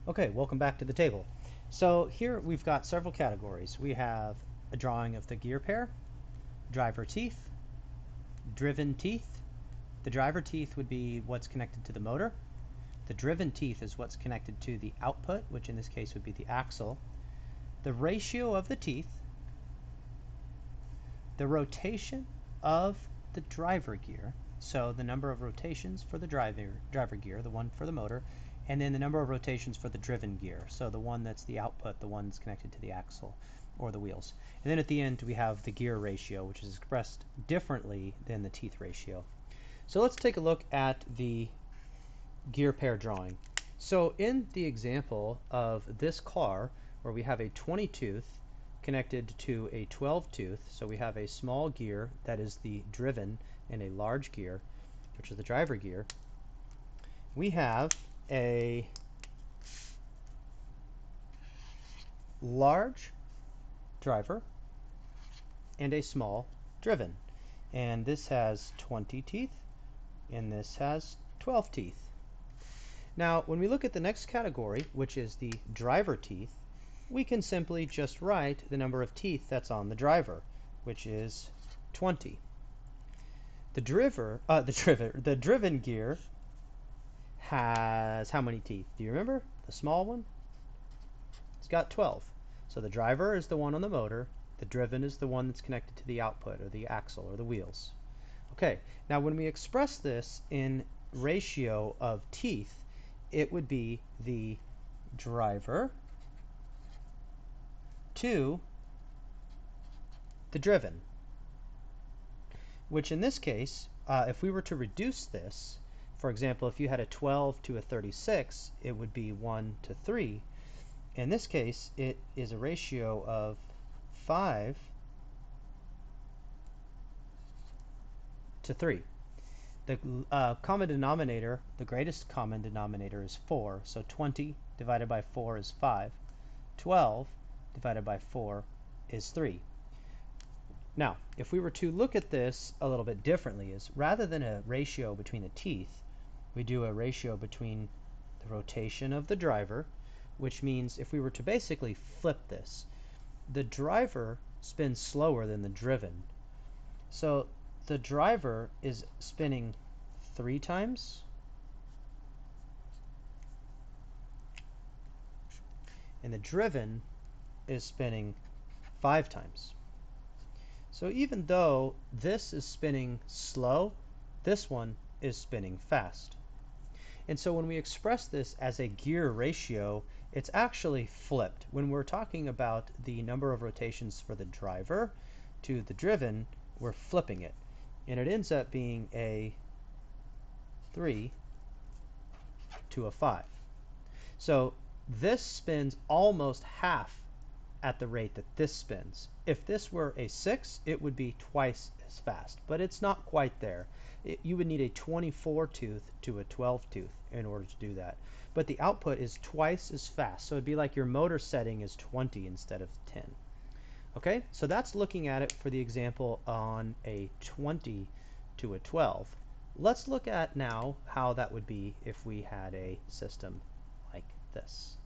Okay, welcome back to the table. So here we've got several categories. We have a drawing of the gear pair, driver teeth, driven teeth. The driver teeth would be what's connected to the motor. The driven teeth is what's connected to the output, which in this case would be the axle. The ratio of the teeth, the rotation of the driver gear, so the number of rotations for the driver gear, the one for the motor, and then the number of rotations for the driven gear, so the one that's the output, the one that's connected to the axle or the wheels. And then at the end we have the gear ratio, which is expressed differently than the teeth ratio. So let's take a look at the gear pair drawing. So in the example of this car, where we have a 20 tooth connected to a 12 tooth, so we have a small gear that is the driven and a large gear, which is the driver gear, we have a large driver and a small driven. And this has 20 teeth and this has 12 teeth. Now, when we look at the next category, which is the driver teeth, we can simply just write the number of teeth that's on the driver, which is 20. The driven gear has how many teeth? Do you remember? The small one? It's got 12. So the driver is the one on the motor, the driven is the one that's connected to the output or the axle or the wheels. Okay, now when we express this in ratio of teeth, it would be the driver to the driven, which in this case, if we were to reduce this, for example, if you had a 12 to a 36, it would be 1 to 3. In this case, it is a ratio of 5 to 3. The common denominator, the greatest common denominator is 4, so 20 divided by 4 is 5. 12 divided by 4 is 3. Now, if we were to look at this a little bit differently, is rather than a ratio between the teeth, we do a ratio between the rotation of the driver, which means if we were to basically flip this, the driver spins slower than the driven. So the driver is spinning 3 times, and the driven is spinning 5 times. So even though this is spinning slow, this one is spinning fast. And so when we express this as a gear ratio, it's actually flipped. When we're talking about the number of rotations for the driver to the driven, we're flipping it. And it ends up being a 3 to a 5. So this spins almost half at the rate that this spins. If this were a 6, it would be twice as fast, but it's not quite there. You would need a 24 tooth to a 12 tooth in order to do that. But the output is twice as fast, so it'd be like your motor setting is 20 instead of 10. Okay, so that's looking at it for the example on a 20 to a 12. Let's look at now how that would be if we had a system like this.